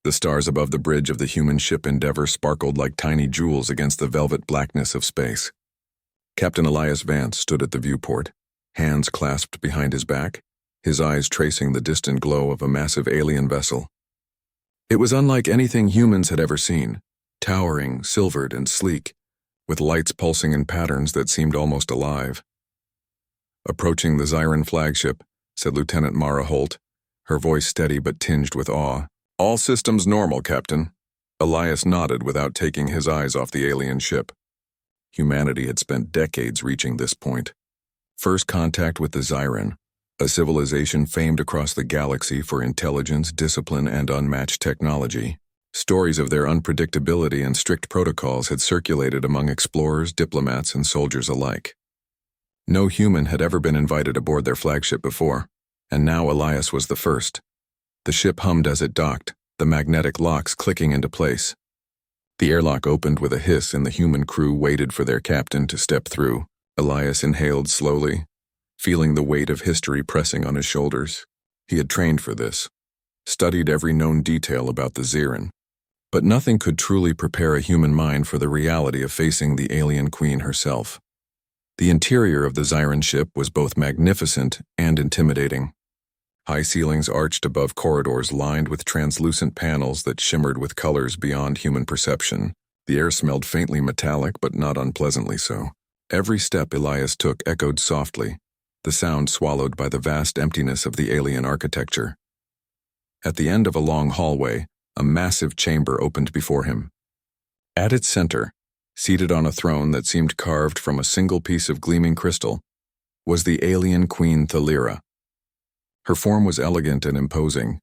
The stars above the bridge of the human ship Endeavour sparkled like tiny jewels against the velvet blackness of space. Captain Elias Vance stood at the viewport, hands clasped behind his back, his eyes tracing the distant glow of a massive alien vessel. It was unlike anything humans had ever seen, towering, silvered, and sleek, with lights pulsing in patterns that seemed almost alive. "Approaching the Zyran flagship," said Lieutenant Mara Holt, her voice steady but tinged with awe. "All systems normal, Captain." Elias nodded without taking his eyes off the alien ship. Humanity had spent decades reaching this point. First contact with the Zyran, a civilization famed across the galaxy for intelligence, discipline, and unmatched technology. Stories of their unpredictability and strict protocols had circulated among explorers, diplomats, and soldiers alike. No human had ever been invited aboard their flagship before, and now Elias was the first. The ship hummed as it docked, the magnetic locks clicking into place. The airlock opened with a hiss and the human crew waited for their captain to step through. Elias inhaled slowly, feeling the weight of history pressing on his shoulders. He had trained for this, studied every known detail about the Zyran, but nothing could truly prepare a human mind for the reality of facing the alien queen herself. The interior of the Zyran ship was both magnificent and intimidating. High ceilings arched above corridors lined with translucent panels that shimmered with colors beyond human perception. The air smelled faintly metallic, but not unpleasantly so. Every step Elias took echoed softly, the sound swallowed by the vast emptiness of the alien architecture. At the end of a long hallway, a massive chamber opened before him. At its center, seated on a throne that seemed carved from a single piece of gleaming crystal, was the alien Queen Thalira. Her form was elegant and imposing,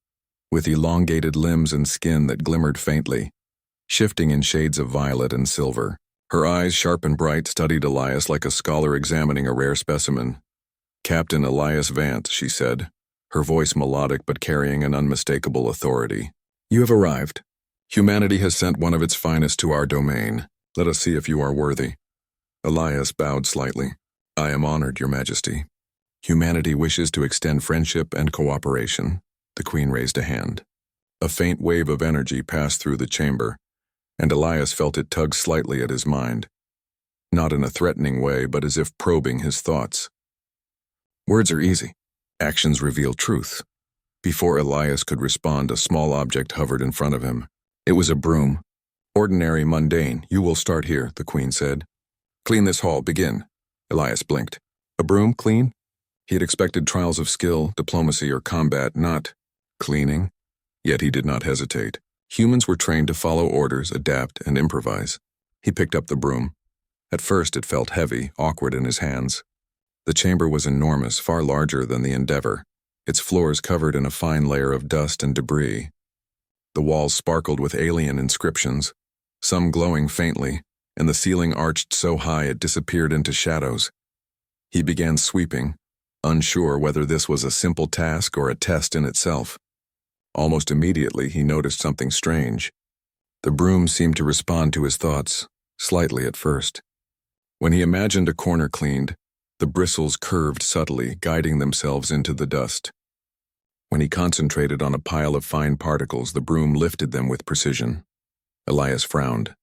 with elongated limbs and skin that glimmered faintly, shifting in shades of violet and silver. Her eyes, sharp and bright, studied Elias like a scholar examining a rare specimen. "Captain Elias Vance," she said, her voice melodic but carrying an unmistakable authority. "You have arrived. Humanity has sent one of its finest to our domain. Let us see if you are worthy." Elias bowed slightly. "I am honored, Your Majesty. Humanity wishes to extend friendship and cooperation." The Queen raised a hand. A faint wave of energy passed through the chamber, and Elias felt it tug slightly at his mind. Not in a threatening way, but as if probing his thoughts. Words are easy. Actions reveal truth. Before Elias could respond, a small object hovered in front of him. It was a broom. "Ordinary, mundane. You will start here," the Queen said. "Clean this hall. Begin." Elias blinked. A broom, clean? He had expected trials of skill, diplomacy, or combat, not cleaning. Yet he did not hesitate. Humans were trained to follow orders, adapt, and improvise. He picked up the broom. At first it felt heavy, awkward in his hands. The chamber was enormous, far larger than the Endeavour, its floors covered in a fine layer of dust and debris. The walls sparkled with alien inscriptions, some glowing faintly, and the ceiling arched so high it disappeared into shadows. He began sweeping, unsure whether this was a simple task or a test in itself. Almost immediately he noticed something strange. The broom seemed to respond to his thoughts, slightly at first. When he imagined a corner cleaned, the bristles curved subtly, guiding themselves into the dust. When he concentrated on a pile of fine particles, the broom lifted them with precision. Elias frowned.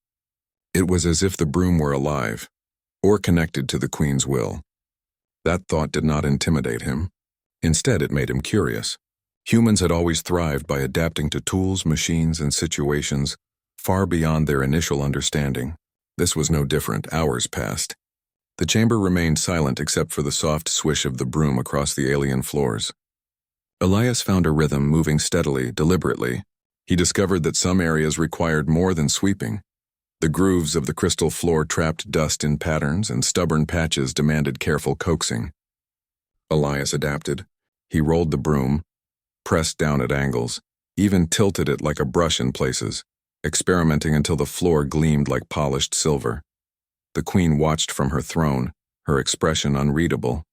It was as if the broom were alive, or connected to the Queen's will. That thought did not intimidate him. Instead, it made him curious. Humans had always thrived by adapting to tools, machines, and situations far beyond their initial understanding. This was no different. Hours passed. The chamber remained silent except for the soft swish of the broom across the alien floors. Elias found a rhythm, moving steadily, deliberately. He discovered that some areas required more than sweeping. The grooves of the crystal floor trapped dust in patterns, and stubborn patches demanded careful coaxing. Elias adapted. He rolled the broom, pressed down at angles, even tilted it like a brush in places, experimenting until the floor gleamed like polished silver. The Queen watched from her throne, her expression unreadable.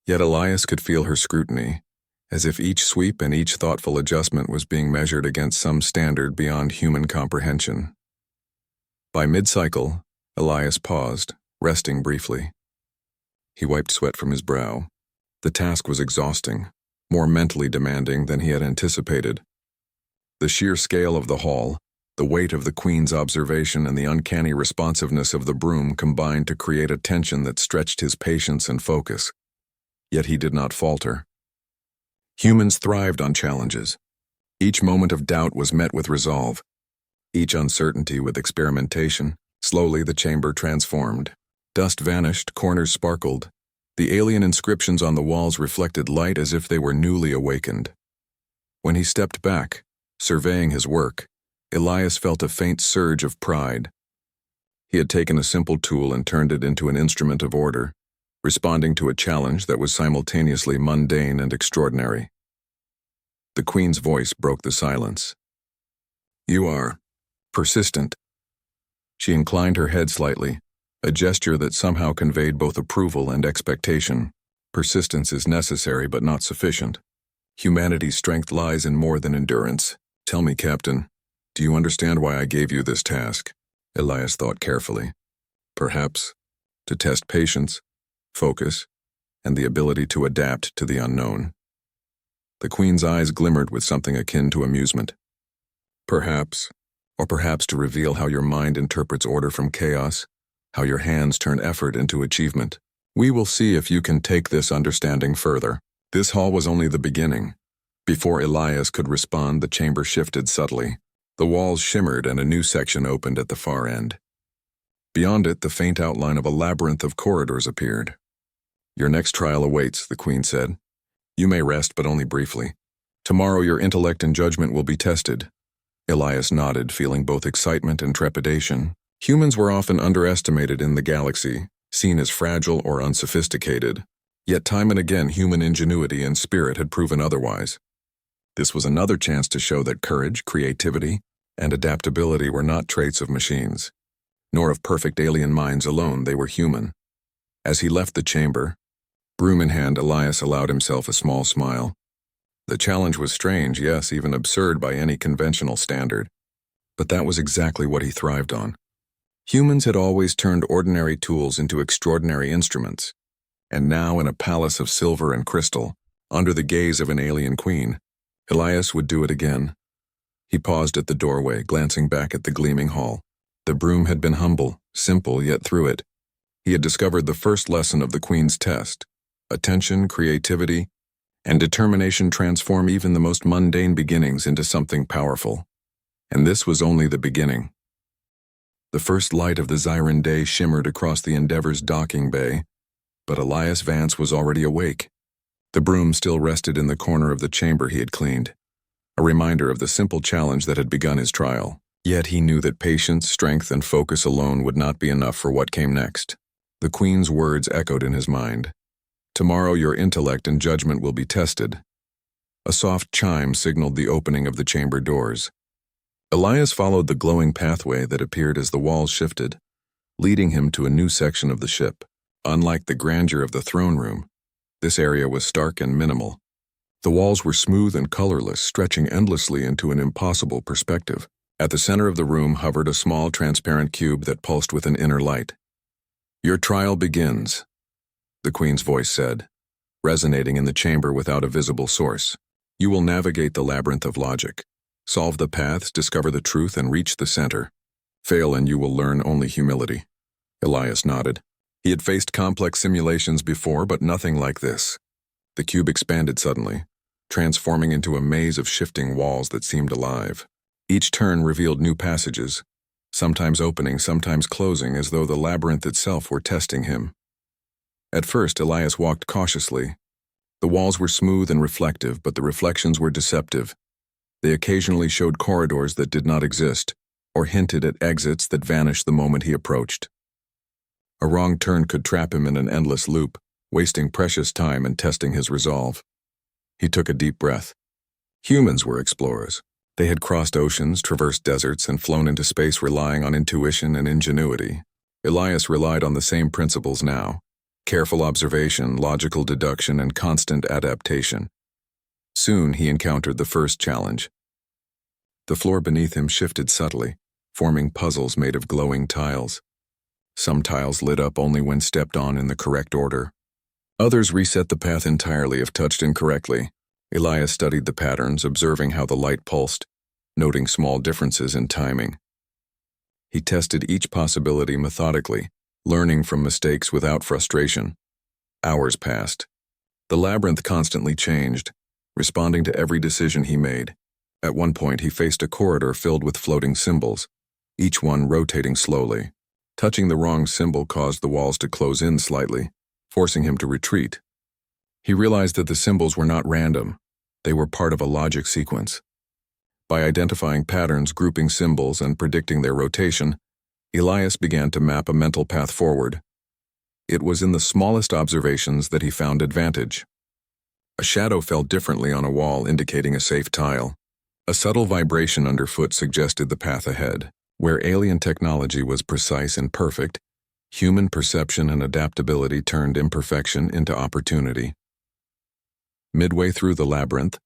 Yet Elias could feel her scrutiny, as if each sweep and each thoughtful adjustment was being measured against some standard beyond human comprehension. By mid-cycle, Elias paused, resting briefly. He wiped sweat from his brow. The task was exhausting, more mentally demanding than he had anticipated. The sheer scale of the hall, the weight of the Queen's observation, and the uncanny responsiveness of the broom combined to create a tension that stretched his patience and focus. Yet he did not falter. Humans thrived on challenges. Each moment of doubt was met with resolve. Each uncertainty with experimentation. Slowly the chamber transformed. Dust vanished, corners sparkled. The alien inscriptions on the walls reflected light as if they were newly awakened. When he stepped back, surveying his work, Elias felt a faint surge of pride. He had taken a simple tool and turned it into an instrument of order, responding to a challenge that was simultaneously mundane and extraordinary. The Queen's voice broke the silence. "You are persistent." She inclined her head slightly, a gesture that somehow conveyed both approval and expectation. Persistence is necessary but not sufficient. Humanity's strength lies in more than endurance. "Tell me, Captain, do you understand why I gave you this task?" Elias thought carefully. Perhaps to test patience, focus, and the ability to adapt to the unknown. The Queen's eyes glimmered with something akin to amusement. Perhaps, or perhaps to reveal how your mind interprets order from chaos, how your hands turn effort into achievement. We will see if you can take this understanding further. This hall was only the beginning. Before Elias could respond, the chamber shifted subtly. The walls shimmered and a new section opened at the far end. Beyond it, the faint outline of a labyrinth of corridors appeared. "Your next trial awaits," the Queen said. "You may rest, but only briefly. Tomorrow your intellect and judgment will be tested." Elias nodded, feeling both excitement and trepidation. Humans were often underestimated in the galaxy, seen as fragile or unsophisticated. Yet time and again human ingenuity and spirit had proven otherwise. This was another chance to show that courage, creativity, and adaptability were not traits of machines, nor of perfect alien minds alone. They were human. As he left the chamber, broom in hand, Elias allowed himself a small smile. The challenge was strange, yes, even absurd by any conventional standard. But that was exactly what he thrived on. Humans had always turned ordinary tools into extraordinary instruments. And now, in a palace of silver and crystal, under the gaze of an alien queen, Elias would do it again. He paused at the doorway, glancing back at the gleaming hall. The broom had been humble, simple, yet through it, he had discovered the first lesson of the Queen's test. Attention, creativity, and determination transform even the most mundane beginnings into something powerful. And this was only the beginning. The first light of the Zyran day shimmered across the Endeavor's docking bay, but Elias Vance was already awake. The broom still rested in the corner of the chamber he had cleaned, a reminder of the simple challenge that had begun his trial. Yet he knew that patience, strength, and focus alone would not be enough for what came next. The Queen's words echoed in his mind. "Tomorrow your intellect and judgment will be tested." A soft chime signaled the opening of the chamber doors. Elias followed the glowing pathway that appeared as the walls shifted, leading him to a new section of the ship. Unlike the grandeur of the throne room, this area was stark and minimal. The walls were smooth and colorless, stretching endlessly into an impossible perspective. At the center of the room hovered a small, transparent cube that pulsed with an inner light. "Your trial begins," the Queen's voice said, resonating in the chamber without a visible source. "You will navigate the labyrinth of logic, solve the paths, discover the truth, and reach the center. Fail and you will learn only humility." Elias nodded. He had faced complex simulations before, but nothing like this. The cube expanded suddenly, transforming into a maze of shifting walls that seemed alive. Each turn revealed new passages, sometimes opening, sometimes closing, as though the labyrinth itself were testing him. At first, Elias walked cautiously. The walls were smooth and reflective, but the reflections were deceptive. They occasionally showed corridors that did not exist, or hinted at exits that vanished the moment he approached. A wrong turn could trap him in an endless loop, wasting precious time and testing his resolve. He took a deep breath. Humans were explorers. They had crossed oceans, traversed deserts, and flown into space relying on intuition and ingenuity. Elias relied on the same principles now: careful observation, logical deduction, and constant adaptation. Soon he encountered the first challenge. The floor beneath him shifted subtly, forming puzzles made of glowing tiles. Some tiles lit up only when stepped on in the correct order. Others reset the path entirely if touched incorrectly. Elias studied the patterns, observing how the light pulsed, noting small differences in timing. He tested each possibility methodically, learning from mistakes without frustration. Hours passed. The labyrinth constantly changed, responding to every decision he made. At one point, he faced a corridor filled with floating symbols, each one rotating slowly. Touching the wrong symbol caused the walls to close in slightly, forcing him to retreat. He realized that the symbols were not random. They were part of a logic sequence. By identifying patterns, grouping symbols, and predicting their rotation, Elias began to map a mental path forward. It was in the smallest observations that he found advantage. A shadow fell differently on a wall, indicating a safe tile. A subtle vibration underfoot suggested the path ahead. Where alien technology was precise and perfect, human perception and adaptability turned imperfection into opportunity. Midway through the labyrinth,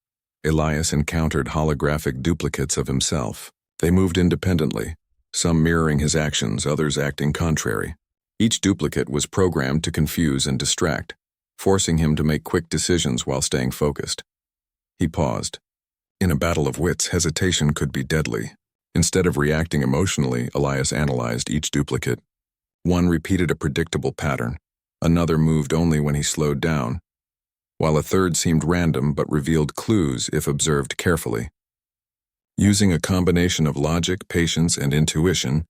Elias encountered holographic duplicates of himself. They moved independently, some mirroring his actions, others acting contrary. Each duplicate was programmed to confuse and distract, forcing him to make quick decisions while staying focused. He paused. In a battle of wits, hesitation could be deadly. Instead of reacting emotionally, Elias analyzed each duplicate. One repeated a predictable pattern. Another moved only when he slowed down, while a third seemed random but revealed clues if observed carefully. Using a combination of logic, patience, and intuition,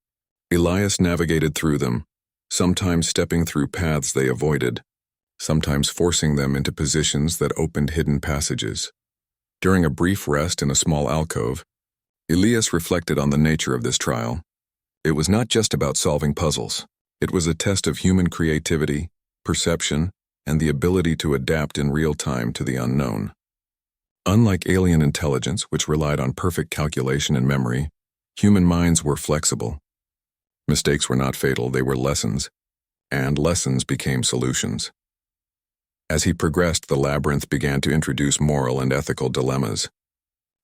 Elias navigated through them, sometimes stepping through paths they avoided, sometimes forcing them into positions that opened hidden passages. During a brief rest in a small alcove, Elias reflected on the nature of this trial. It was not just about solving puzzles. It was a test of human creativity, perception, and the ability to adapt in real time to the unknown. Unlike alien intelligence, which relied on perfect calculation and memory, human minds were flexible. Mistakes were not fatal, they were lessons, and lessons became solutions. As he progressed, the labyrinth began to introduce moral and ethical dilemmas.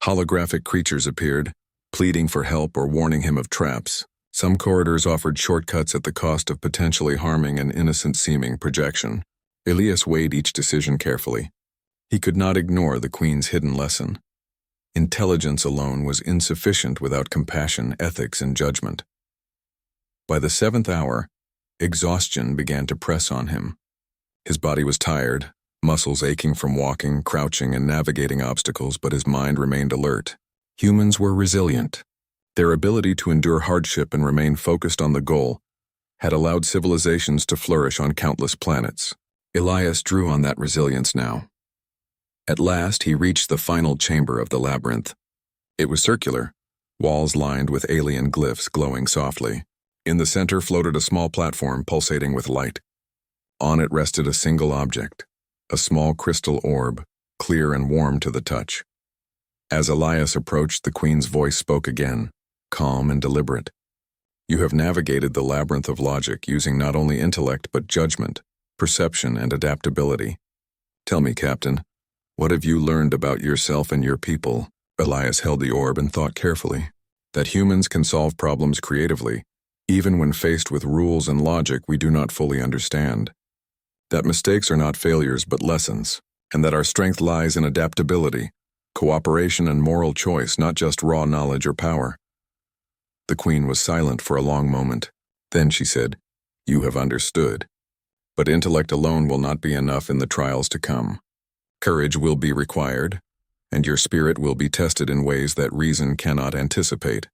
Holographic creatures appeared, pleading for help or warning him of traps. Some corridors offered shortcuts at the cost of potentially harming an innocent-seeming projection. Elias weighed each decision carefully. He could not ignore the Queen's hidden lesson. Intelligence alone was insufficient without compassion, ethics, and judgment. By the 7th hour, exhaustion began to press on him. His body was tired, muscles aching from walking, crouching, and navigating obstacles, but his mind remained alert. Humans were resilient. Their ability to endure hardship and remain focused on the goal had allowed civilizations to flourish on countless planets. Elias drew on that resilience now. At last, he reached the final chamber of the labyrinth. It was circular, walls lined with alien glyphs glowing softly. In the center floated a small platform pulsating with light. On it rested a single object, a small crystal orb, clear and warm to the touch. As Elias approached, the Queen's voice spoke again, calm and deliberate. "You have navigated the labyrinth of logic using not only intellect but judgment, perception, and adaptability. Tell me, Captain, what have you learned about yourself and your people?" Elias held the orb and thought carefully. That humans can solve problems creatively, even when faced with rules and logic we do not fully understand. That mistakes are not failures but lessons, and that our strength lies in adaptability, cooperation, and moral choice, not just raw knowledge or power. The Queen was silent for a long moment. Then she said, "You have understood. But intellect alone will not be enough in the trials to come. Courage will be required, and your spirit will be tested in ways that reason cannot anticipate."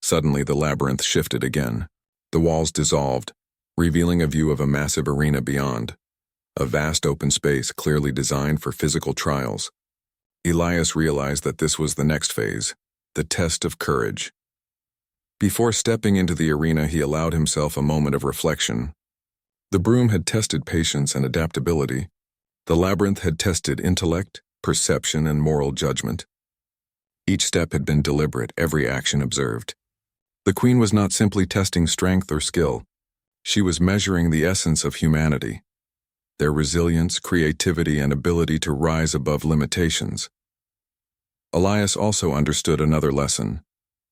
Suddenly, the labyrinth shifted again. The walls dissolved, revealing a view of a massive arena beyond, a vast open space clearly designed for physical trials. Elias realized that this was the next phase, the test of courage. Before stepping into the arena, he allowed himself a moment of reflection. The Broom had tested patience and adaptability. The labyrinth had tested intellect, perception, and moral judgment. Each step had been deliberate, every action observed. The Queen was not simply testing strength or skill. She was measuring the essence of humanity, their resilience, creativity, and ability to rise above limitations. Elias also understood another lesson.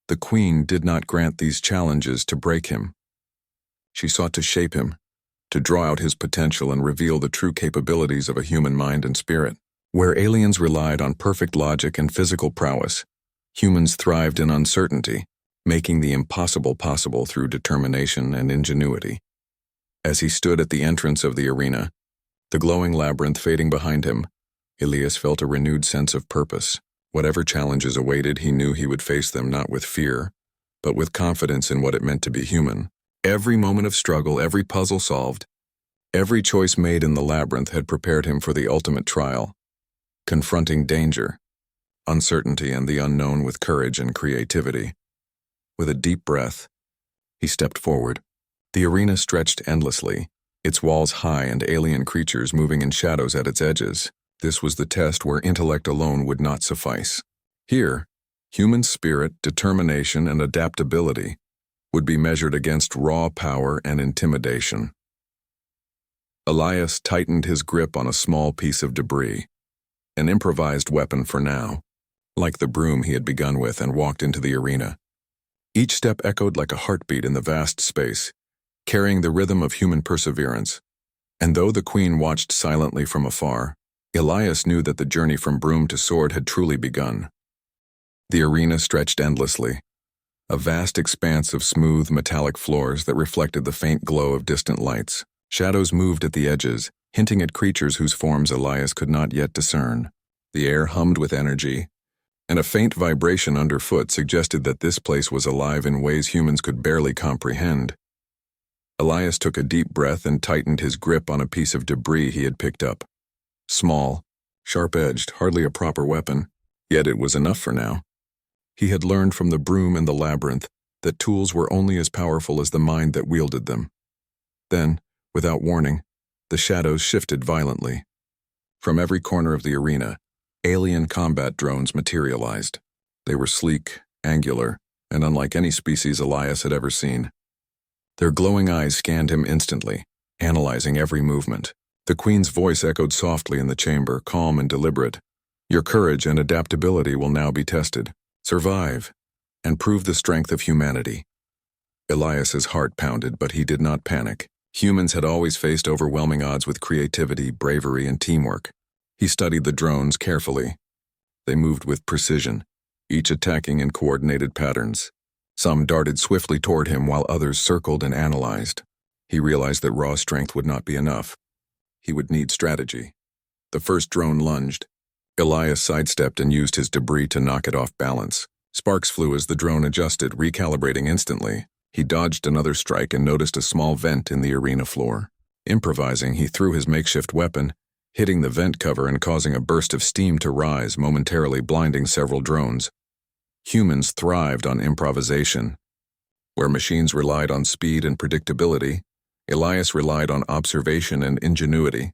The Queen did not grant these challenges to break him. She sought to shape him, to draw out his potential and reveal the true capabilities of a human mind and spirit. Where aliens relied on perfect logic and physical prowess, Humans thrived in uncertainty, making the impossible possible through determination and ingenuity. As he stood at the entrance of the arena, the glowing labyrinth fading behind him, Elias felt a renewed sense of purpose. Whatever challenges awaited, he knew he would face them not with fear, but with confidence in what it meant to be human. Every moment of struggle, every puzzle solved, every choice made in the labyrinth had prepared him for the ultimate trial, confronting danger, uncertainty, and the unknown with courage and creativity. With a deep breath, he stepped forward. The arena stretched endlessly, its walls high and alien creatures moving in shadows at its edges. This was the test where intellect alone would not suffice. Here, human spirit, determination, and adaptability would be measured against raw power and intimidation. Elias tightened his grip on a small piece of debris, an improvised weapon for now, like the broom he had begun with, and walked into the arena. Each step echoed like a heartbeat in the vast space, carrying the rhythm of human perseverance. And though the queen watched silently from afar, Elias knew that the journey from broom to sword had truly begun. The arena stretched endlessly, a vast expanse of smooth metallic floors that reflected the faint glow of distant lights. Shadows moved at the edges, hinting at creatures whose forms Elias could not yet discern. The air hummed with energy, and a faint vibration underfoot suggested that this place was alive in ways humans could barely comprehend. Elias took a deep breath and tightened his grip on a piece of debris he had picked up. Small, sharp-edged, hardly a proper weapon, yet it was enough for now. He had learned from the broom and the labyrinth that tools were only as powerful as the mind that wielded them. Then, without warning, the shadows shifted violently. From every corner of the arena, alien combat drones materialized. They were sleek, angular, and unlike any species Elias had ever seen. Their glowing eyes scanned him instantly, analyzing every movement. The queen's voice echoed softly in the chamber, calm and deliberate. Your courage and adaptability will now be tested. Survive, and prove the strength of humanity. Elias's heart pounded, but he did not panic. Humans had always faced overwhelming odds with creativity, bravery, and teamwork. He studied the drones carefully. They moved with precision, each attacking in coordinated patterns. Some darted swiftly toward him while others circled and analyzed. He realized that raw strength would not be enough. He would need strategy. The first drone lunged. Elias sidestepped and used his debris to knock it off balance. Sparks flew as the drone adjusted, recalibrating instantly. He dodged another strike and noticed a small vent in the arena floor. Improvising, he threw his makeshift weapon, hitting the vent cover and causing a burst of steam to rise, momentarily blinding several drones. Humans thrived on improvisation. Where machines relied on speed and predictability, Elias relied on observation and ingenuity.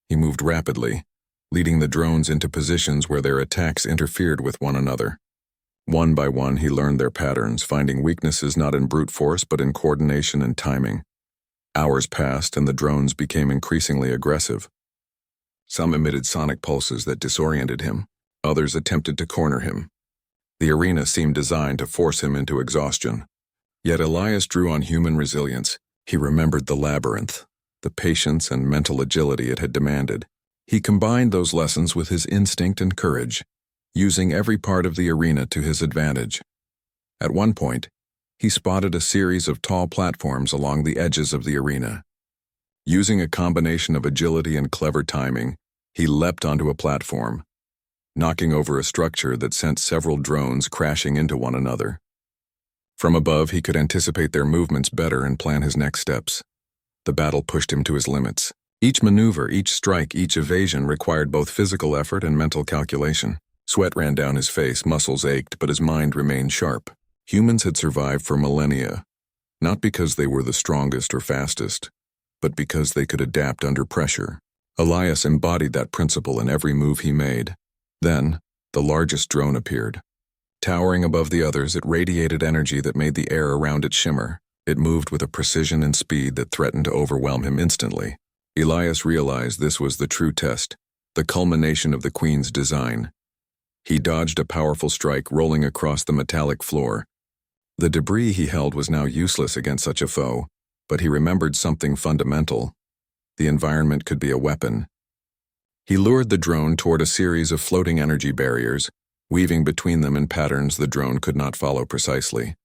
He moved rapidly, leading the drones into positions where their attacks interfered with one another. One by one, he learned their patterns, finding weaknesses not in brute force but in coordination and timing. Hours passed, and the drones became increasingly aggressive. Some emitted sonic pulses that disoriented him. Others attempted to corner him. The arena seemed designed to force him into exhaustion. Yet Elias drew on human resilience. He remembered the labyrinth, the patience and mental agility it had demanded. He combined those lessons with his instinct and courage, using every part of the arena to his advantage. At one point, he spotted a series of tall platforms along the edges of the arena. Using a combination of agility and clever timing, he leapt onto a platform, knocking over a structure that sent several drones crashing into one another. From above, he could anticipate their movements better and plan his next steps. The battle pushed him to his limits. Each maneuver, each strike, each evasion required both physical effort and mental calculation. Sweat ran down his face, muscles ached, but his mind remained sharp. Humans had survived for millennia, not because they were the strongest or fastest, but because they could adapt under pressure. Elias embodied that principle in every move he made. Then, the largest drone appeared. Towering above the others, it radiated energy that made the air around it shimmer. It moved with a precision and speed that threatened to overwhelm him instantly. Elias realized this was the true test, the culmination of the Queen's design. He dodged a powerful strike, rolling across the metallic floor. The debris he held was now useless against such a foe, but he remembered something fundamental. The environment could be a weapon. He lured the drone toward a series of floating energy barriers, weaving between them in patterns the drone could not follow precisely.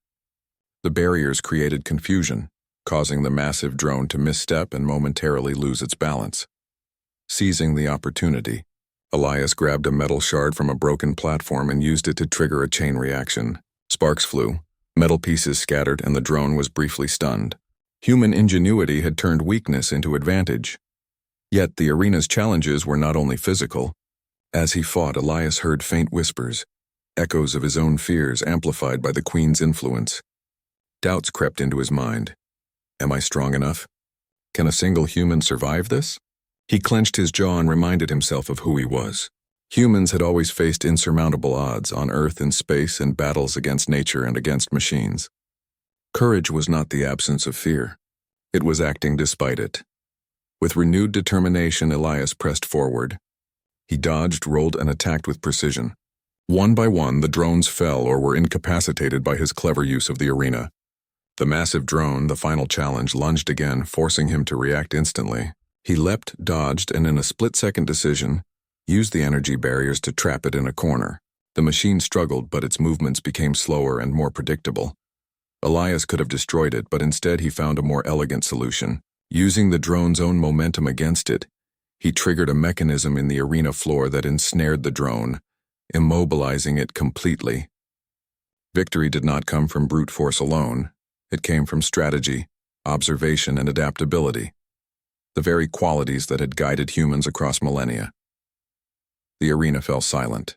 The barriers created confusion, causing the massive drone to misstep and momentarily lose its balance. Seizing the opportunity, Elias grabbed a metal shard from a broken platform and used it to trigger a chain reaction. Sparks flew, metal pieces scattered, and the drone was briefly stunned. Human ingenuity had turned weakness into advantage. Yet the arena's challenges were not only physical. As he fought, Elias heard faint whispers, echoes of his own fears amplified by the Queen's influence. Doubts crept into his mind. Am I strong enough? Can a single human survive this? He clenched his jaw and reminded himself of who he was. Humans had always faced insurmountable odds on Earth and space in battles against nature and against machines. Courage was not the absence of fear. It was acting despite it. With renewed determination, Elias pressed forward. He dodged, rolled, and attacked with precision. One by one, the drones fell or were incapacitated by his clever use of the arena. The massive drone, the final challenge, lunged again, forcing him to react instantly. He leapt, dodged, and in a split-second decision, used the energy barriers to trap it in a corner. The machine struggled, but its movements became slower and more predictable. Elias could have destroyed it, but instead he found a more elegant solution. Using the drone's own momentum against it, he triggered a mechanism in the arena floor that ensnared the drone, immobilizing it completely. Victory did not come from brute force alone. It came from strategy, observation, and adaptability, the very qualities that had guided humans across millennia. The arena fell silent.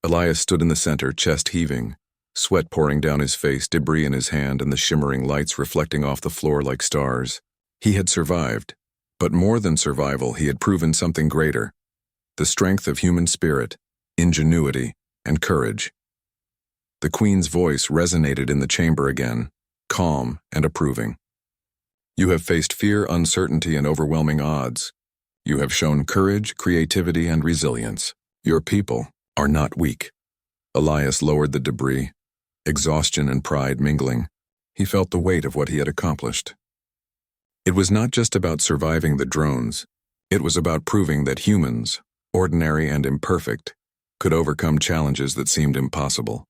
Elias stood in the center, chest heaving, sweat pouring down his face, debris in his hand, and the shimmering lights reflecting off the floor like stars. He had survived, but more than survival, he had proven something greater: the strength of human spirit, ingenuity, and courage. The Queen's voice resonated in the chamber again, calm and approving. You have faced fear, uncertainty, and overwhelming odds. You have shown courage, creativity, and resilience. Your people are not weak. Elias lowered the debris, exhaustion and pride mingling. He felt the weight of what he had accomplished. It was not just about surviving the drones. It was about proving that humans, ordinary and imperfect, could overcome challenges that seemed impossible.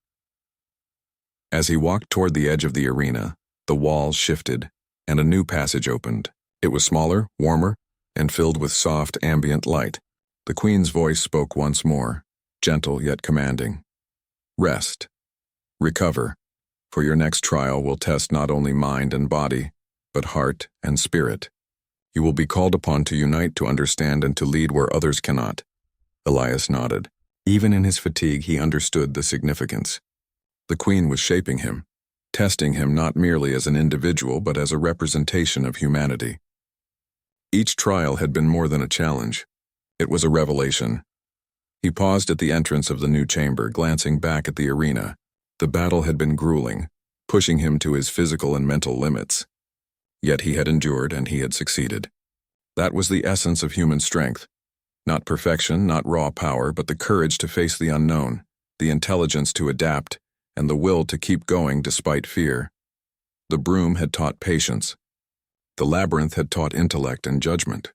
As he walked toward the edge of the arena, the walls shifted, and a new passage opened. It was smaller, warmer, and filled with soft, ambient light. The Queen's voice spoke once more, gentle yet commanding. Rest. Recover, for your next trial will test not only mind and body, but heart and spirit. You will be called upon to unite, to understand, and to lead where others cannot. Elias nodded. Even in his fatigue, he understood the significance. The Queen was shaping him, testing him not merely as an individual but as a representation of humanity. Each trial had been more than a challenge. It was a revelation. He paused at the entrance of the new chamber, glancing back at the arena. The battle had been grueling, pushing him to his physical and mental limits. Yet he had endured and he had succeeded. That was the essence of human strength. Not perfection, not raw power, but the courage to face the unknown, the intelligence to adapt, and the will to keep going despite fear. The broom had taught patience. The labyrinth had taught intellect and judgment.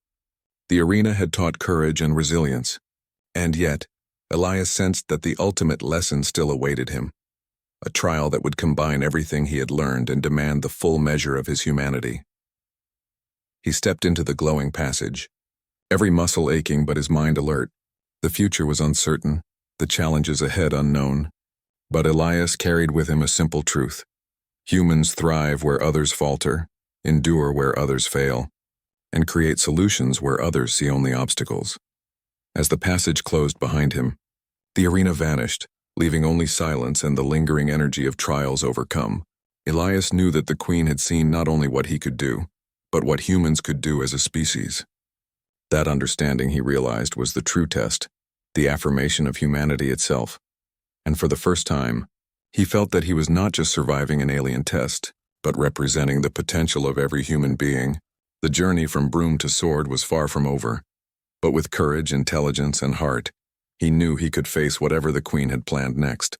The arena had taught courage and resilience. And yet, Elias sensed that the ultimate lesson still awaited him. A trial that would combine everything he had learned and demand the full measure of his humanity. He stepped into the glowing passage, every muscle aching but his mind alert. The future was uncertain, the challenges ahead unknown. But Elias carried with him a simple truth. Humans thrive where others falter, endure where others fail, and create solutions where others see only obstacles. As the passage closed behind him, the arena vanished, leaving only silence and the lingering energy of trials overcome. Elias knew that the Queen had seen not only what he could do, but what humans could do as a species. That understanding, he realized, was the true test, the affirmation of humanity itself. And for the first time, he felt that he was not just surviving an alien test, but representing the potential of every human being. The journey from broom to sword was far from over, but with courage, intelligence, and heart, he knew he could face whatever the Queen had planned next.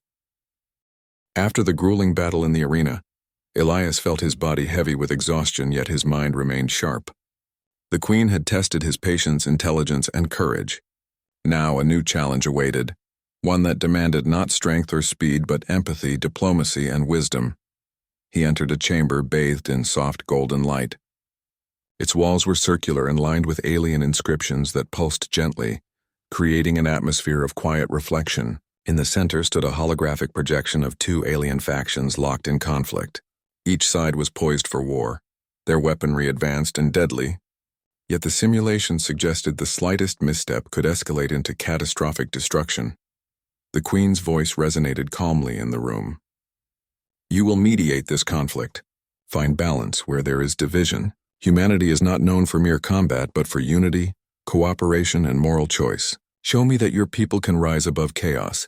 After the grueling battle in the arena, Elias felt his body heavy with exhaustion, yet his mind remained sharp. The Queen had tested his patience, intelligence, and courage. Now a new challenge awaited, one that demanded not strength or speed but empathy, diplomacy, and wisdom. He entered a chamber bathed in soft golden light. Its walls were circular and lined with alien inscriptions that pulsed gently, creating an atmosphere of quiet reflection. In the center stood a holographic projection of two alien factions locked in conflict. Each side was poised for war, their weaponry advanced and deadly, yet the simulation suggested the slightest misstep could escalate into catastrophic destruction. The Queen's voice resonated calmly in the room. You will mediate this conflict. Find balance where there is division. Humanity is not known for mere combat, but for unity, cooperation, and moral choice. Show me that your people can rise above chaos.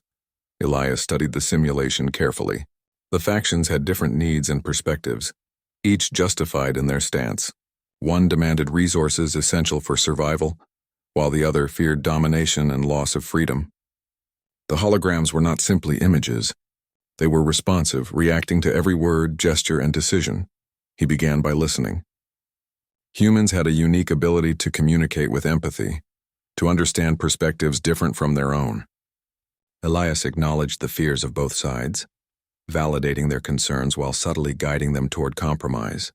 Elias studied the simulation carefully. The factions had different needs and perspectives, each justified in their stance. One demanded resources essential for survival, while the other feared domination and loss of freedom. The holograms were not simply images. They were responsive, reacting to every word, gesture, and decision. He began by listening. Humans had a unique ability to communicate with empathy, to understand perspectives different from their own. Elias acknowledged the fears of both sides, validating their concerns while subtly guiding them toward compromise.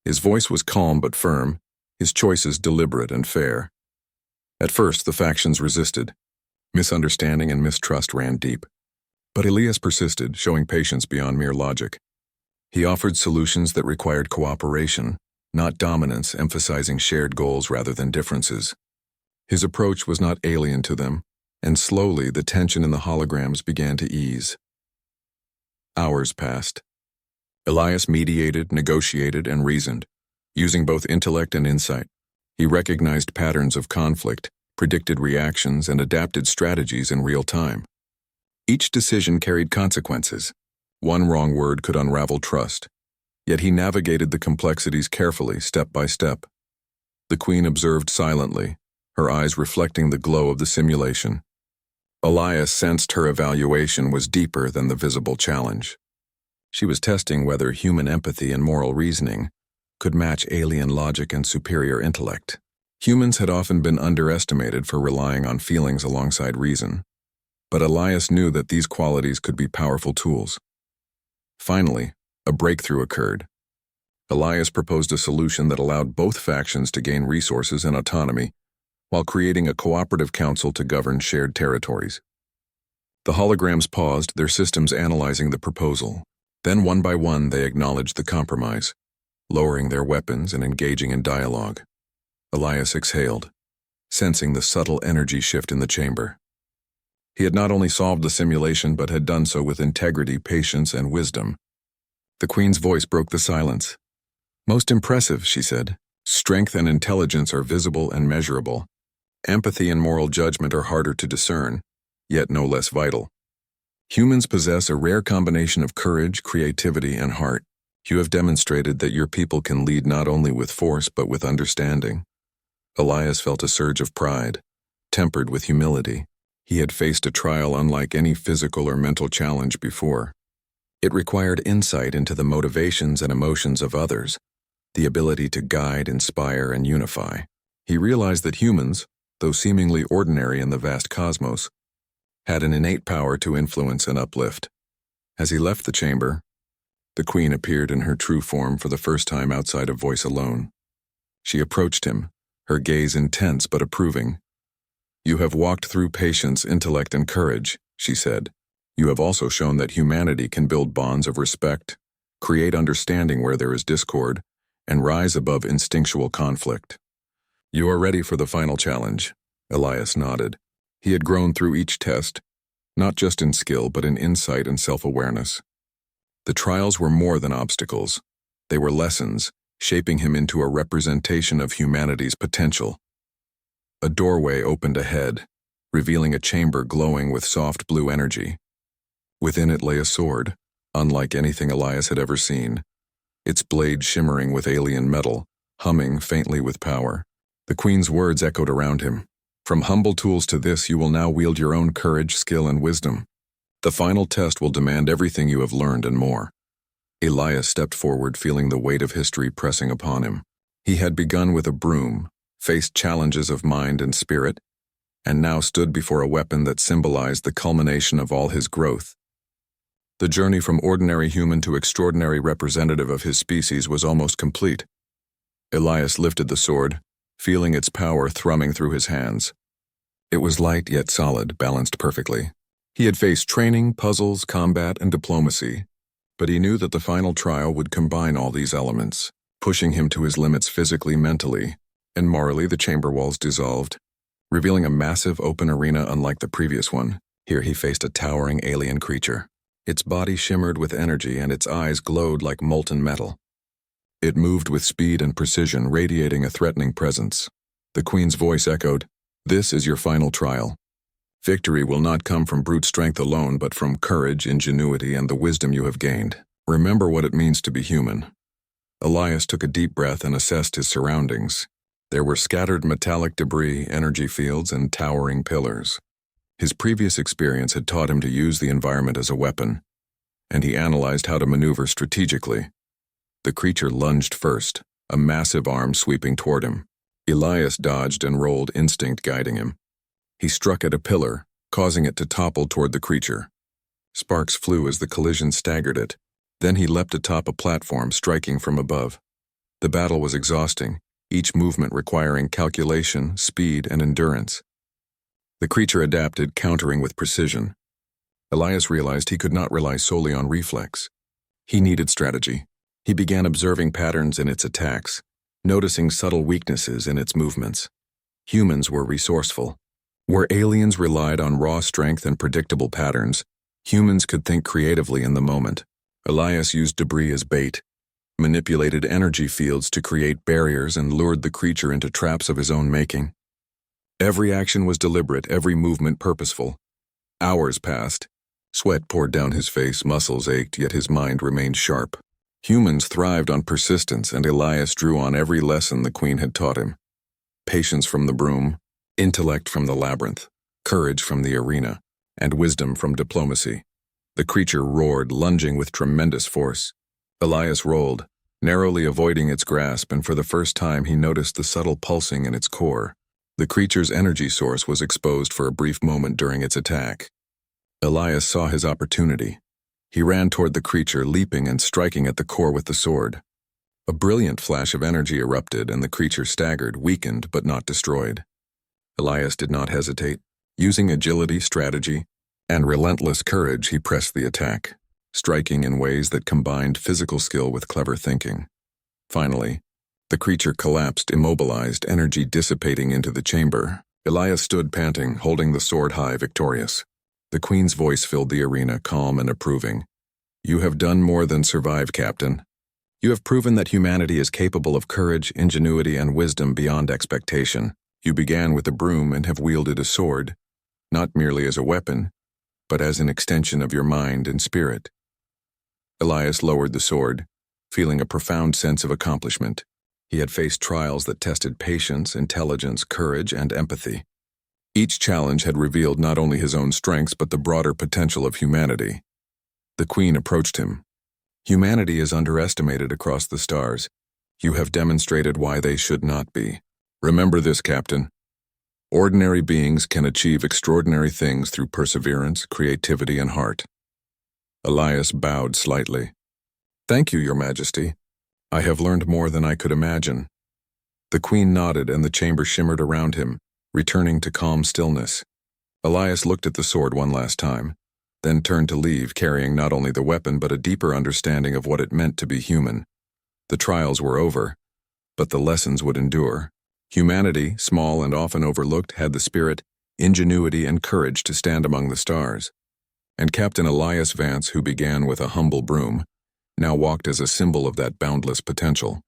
His voice was calm but firm, his choices deliberate and fair. At first, the factions resisted. Misunderstanding and mistrust ran deep. But Elias persisted, showing patience beyond mere logic. He offered solutions that required cooperation, not dominance, emphasizing shared goals rather than differences. His approach was not alien to them, and slowly the tension in the holograms began to ease. Hours passed. Elias mediated, negotiated, and reasoned, using both intellect and insight. He recognized patterns of conflict, predicted reactions, and adapted strategies in real time. Each decision carried consequences. One wrong word could unravel trust. Yet he navigated the complexities carefully, step by step. The Queen observed silently, her eyes reflecting the glow of the simulation. Elias sensed her evaluation was deeper than the visible challenge. She was testing whether human empathy and moral reasoning could match alien logic and superior intellect. Humans had often been underestimated for relying on feelings alongside reason, but Elias knew that these qualities could be powerful tools. Finally, a breakthrough occurred. Elias proposed a solution that allowed both factions to gain resources and autonomy, while creating a cooperative council to govern shared territories. The holograms paused, their systems analyzing the proposal. Then one by one they acknowledged the compromise, lowering their weapons and engaging in dialogue. Elias exhaled, sensing the subtle energy shift in the chamber. He had not only solved the simulation but had done so with integrity, patience, and wisdom. The Queen's voice broke the silence. Most impressive, she said. Strength and intelligence are visible and measurable. Empathy and moral judgment are harder to discern, yet no less vital. Humans possess a rare combination of courage, creativity, and heart. You have demonstrated that your people can lead not only with force but with understanding. Elias felt a surge of pride, tempered with humility. He had faced a trial unlike any physical or mental challenge before. It required insight into the motivations and emotions of others, the ability to guide, inspire, and unify. He realized that humans, though seemingly ordinary in the vast cosmos, had an innate power to influence and uplift. As he left the chamber, the Queen appeared in her true form for the first time outside of voice alone. She approached him, her gaze intense but approving. You have walked through patience, intellect, and courage, she said. You have also shown that humanity can build bonds of respect, create understanding where there is discord, and rise above instinctual conflict. You are ready for the final challenge. Elias nodded. He had grown through each test, not just in skill but in insight and self-awareness. The trials were more than obstacles. They were lessons, shaping him into a representation of humanity's potential. A doorway opened ahead, revealing a chamber glowing with soft blue energy. Within it lay a sword, unlike anything Elias had ever seen, its blade shimmering with alien metal, humming faintly with power. The Queen's words echoed around him. From humble tools to this, you will now wield your own courage, skill, and wisdom. The final test will demand everything you have learned and more. Elias stepped forward, feeling the weight of history pressing upon him. He had begun with a broom, faced challenges of mind and spirit, and now stood before a weapon that symbolized the culmination of all his growth. The journey from ordinary human to extraordinary representative of his species was almost complete. Elias lifted the sword, feeling its power thrumming through his hands. It was light yet solid, balanced perfectly. He had faced training, puzzles, combat, and diplomacy, but he knew that the final trial would combine all these elements, pushing him to his limits physically, mentally, and morally. The chamber walls dissolved, revealing a massive open arena unlike the previous one. Here he faced a towering alien creature. Its body shimmered with energy and its eyes glowed like molten metal. It moved with speed and precision, radiating a threatening presence. The Queen's voice echoed, "This is your final trial. Victory will not come from brute strength alone, but from courage, ingenuity, and the wisdom you have gained. Remember what it means to be human." Elias took a deep breath and assessed his surroundings. There were scattered metallic debris, energy fields, and towering pillars. His previous experience had taught him to use the environment as a weapon, and he analyzed how to maneuver strategically. The creature lunged first, a massive arm sweeping toward him. Elias dodged and rolled, instinct guiding him. He struck at a pillar, causing it to topple toward the creature. Sparks flew as the collision staggered it. Then he leapt atop a platform, striking from above. The battle was exhausting, each movement requiring calculation, speed, and endurance. The creature adapted, countering with precision. Elias realized he could not rely solely on reflex. He needed strategy. He began observing patterns in its attacks, noticing subtle weaknesses in its movements. Humans were resourceful. Where aliens relied on raw strength and predictable patterns, humans could think creatively in the moment. Elias used debris as bait, manipulated energy fields to create barriers, and lured the creature into traps of his own making. Every action was deliberate, every movement purposeful. Hours passed. Sweat poured down his face, muscles ached, yet his mind remained sharp. Humans thrived on persistence, and Elias drew on every lesson the Queen had taught him. Patience from the Broom, intellect from the labyrinth, courage from the arena, and wisdom from diplomacy. The creature roared, lunging with tremendous force. Elias rolled, narrowly avoiding its grasp, and for the first time he noticed the subtle pulsing in its core. The creature's energy source was exposed for a brief moment during its attack. Elias saw his opportunity. He ran toward the creature, leaping and striking at the core with the sword. A brilliant flash of energy erupted, and the creature staggered, weakened but not destroyed. Elias did not hesitate. Using agility, strategy, and relentless courage, he pressed the attack, striking in ways that combined physical skill with clever thinking. Finally, the creature collapsed, immobilized, energy dissipating into the chamber. Elias stood panting, holding the sword high, victorious. The Queen's voice filled the arena, calm and approving. "You have done more than survive, Captain. You have proven that humanity is capable of courage, ingenuity, and wisdom beyond expectation. You began with a broom and have wielded a sword, not merely as a weapon, but as an extension of your mind and spirit." Elias lowered the sword, feeling a profound sense of accomplishment. He had faced trials that tested patience, intelligence, courage, and empathy. Each challenge had revealed not only his own strengths but the broader potential of humanity. The Queen approached him. "Humanity is underestimated across the stars. You have demonstrated why they should not be. Remember this, Captain. Ordinary beings can achieve extraordinary things through perseverance, creativity, and heart." Elias bowed slightly. "Thank you, Your Majesty. I have learned more than I could imagine." The Queen nodded, and the chamber shimmered around him, returning to calm stillness. Elias looked at the sword one last time, then turned to leave, carrying not only the weapon but a deeper understanding of what it meant to be human. The trials were over, but the lessons would endure. Humanity, small and often overlooked, had the spirit, ingenuity, and courage to stand among the stars. And Captain Elias Vance, who began with a humble broom, now walked as a symbol of that boundless potential.